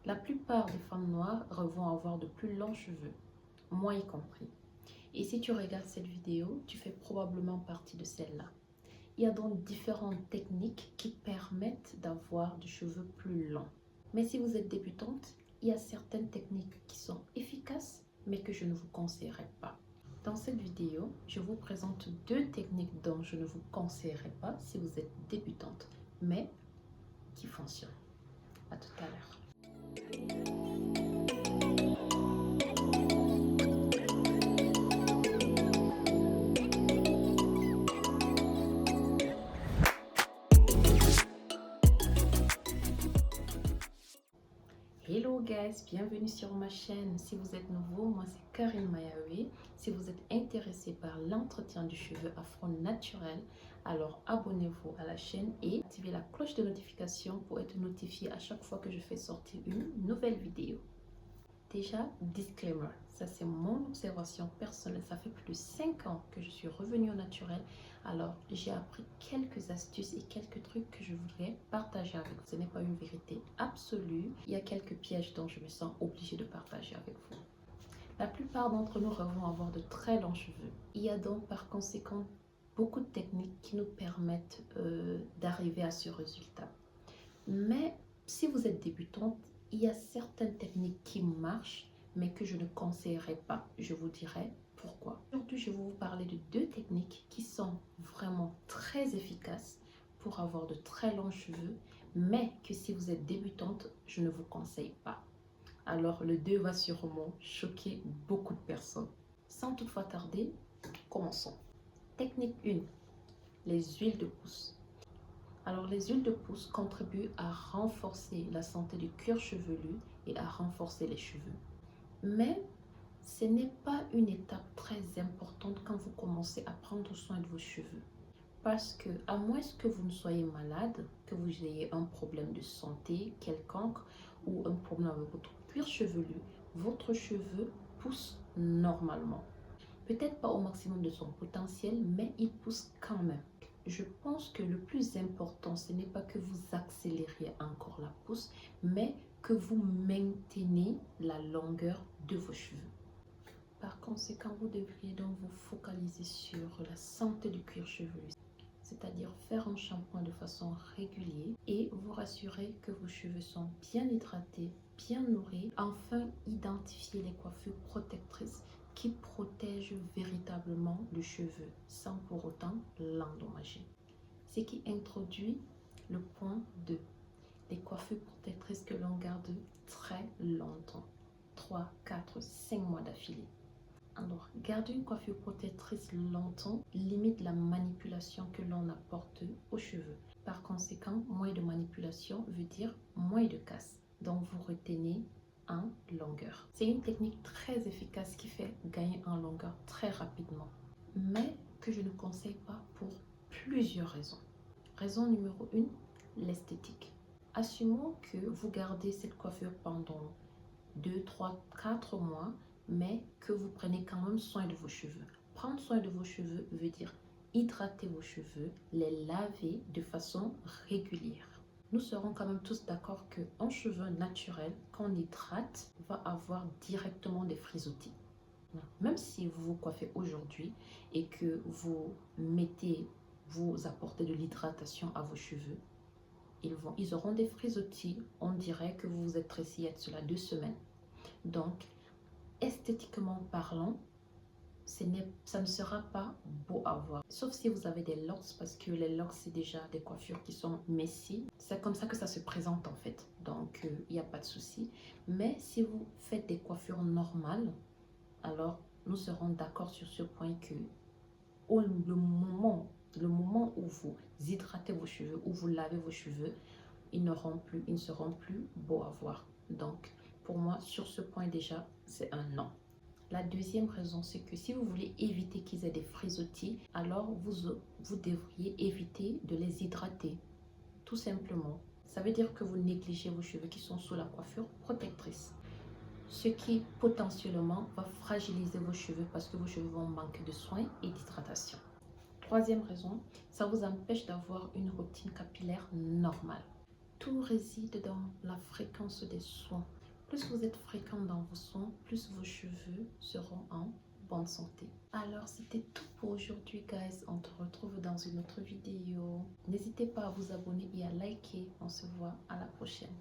La plupart des femmes noires vont avoir de plus longs cheveux, moi y compris. Et si tu regardes cette vidéo, tu fais probablement partie de celle-là. Il y a donc différentes techniques qui permettent d'avoir des cheveux plus longs. Mais si vous êtes débutante, il y a certaines techniques qui sont efficaces, mais que je ne vous conseillerais pas. Dans cette vidéo, je vous présente deux techniques dont je ne vous conseillerais pas si vous êtes débutante, mais qui fonctionnent. À tout à l'heure. Hello guys, bienvenue sur ma chaîne. Si vous êtes nouveau, moi c'est Karine Mayaoui. Si vous êtes intéressé par l'entretien du cheveu afro naturel, alors abonnez-vous à la chaîne et activez la cloche de notification pour être notifié à chaque fois que je fais sortir une nouvelle vidéo. Déjà, disclaimer, ça c'est mon observation personnelle, ça fait plus de 5 ans que je suis revenue au naturel, alors j'ai appris quelques astuces et quelques trucs que je voudrais partager avec vous. Ce n'est pas une vérité absolue, il y a quelques pièges dont je me sens obligée de partager avec vous. La plupart d'entre nous vont avoir de très longs cheveux. Il y a donc par conséquent beaucoup de techniques qui nous permettent d'arriver à ce résultat. Mais si vous êtes débutante, il y a certaines techniques qui marchent, mais que je ne conseillerais pas. Je vous dirai pourquoi. Aujourd'hui, je vais vous parler de deux techniques qui sont vraiment très efficaces pour avoir de très longs cheveux, mais que si vous êtes débutante, je ne vous conseille pas. Alors, le 2 va sûrement choquer beaucoup de personnes. Sans toutefois tarder, commençons. Technique 1, les huiles de pousse. Alors, les huiles de pousse contribuent à renforcer la santé du cuir chevelu et à renforcer les cheveux. Mais ce n'est pas une étape très importante quand vous commencez à prendre soin de vos cheveux. Parce que, à moins que vous ne soyez malade, que vous ayez un problème de santé quelconque ou un problème avec votre cuir chevelu, votre cheveu pousse normalement. Peut-être pas au maximum de son potentiel, mais il pousse quand même. Je pense que le plus important, ce n'est pas que vous accélériez encore la pousse, mais que vous maintenez la longueur de vos cheveux. Par conséquent, vous devriez donc vous focaliser sur la santé du cuir chevelu, c'est-à-dire faire un shampoing de façon régulière et vous rassurer que vos cheveux sont bien hydratés, bien nourris. Enfin, identifier les coiffures protectrices qui protègent véritablement le cheveu sans pour autant l'endommager. Ce qui introduit le point 2, les coiffures protectrices que l'on garde très longtemps, 3, 4, 5 mois d'affilée. Alors, garder une coiffure protectrice longtemps limite la manipulation que l'on apporte aux cheveux. Par conséquent, moins de manipulation veut dire moins de casse. Donc, vous retenez en longueur. C'est une technique très efficace qui fait gagner en longueur très rapidement, mais que je ne conseille pas pour plusieurs raisons. Raison numéro 1, l'esthétique. Assumons que vous gardez cette coiffure pendant 2, 3, 4 mois, mais que vous prenez quand même soin de vos cheveux. Prendre soin de vos cheveux veut dire hydrater vos cheveux, les laver de façon régulière. Nous serons quand même tous d'accord qu'un cheveu naturel qu'on hydrate va avoir directement des frisottis. Même si vous vous coiffez aujourd'hui et que vous apportez de l'hydratation à vos cheveux, ils auront des frisottis. On dirait que vous vous êtes tressé il y a cela 2 semaines. Donc, esthétiquement parlant, ça ne sera pas beau à voir. Sauf si vous avez des locks, parce que les locks, c'est déjà des coiffures qui sont messy. C'est comme ça que ça se présente en fait. Donc, il n'y a pas de souci. Mais si vous faites des coiffures normales, alors nous serons d'accord sur ce point que le moment où vous hydratez vos cheveux, où vous lavez vos cheveux, ils ne seront plus beaux à voir. Donc, pour moi, sur ce point déjà, c'est un non. La deuxième raison, c'est que si vous voulez éviter qu'ils aient des frisottis, alors vous devriez éviter de les hydrater. Tout simplement. Ça veut dire que vous négligez vos cheveux qui sont sous la coiffure protectrice. Ce qui potentiellement va fragiliser vos cheveux parce que vos cheveux vont manquer de soins et d'hydratation. Troisième raison, ça vous empêche d'avoir une routine capillaire normale. tout réside dans la fréquence des soins. Plus vous êtes fréquent dans vos soins, plus vos cheveux seront en bonne santé. Alors c'était tout pour aujourd'hui guys, on se retrouve dans une autre vidéo. N'hésitez pas à vous abonner et à liker, on se voit à la prochaine.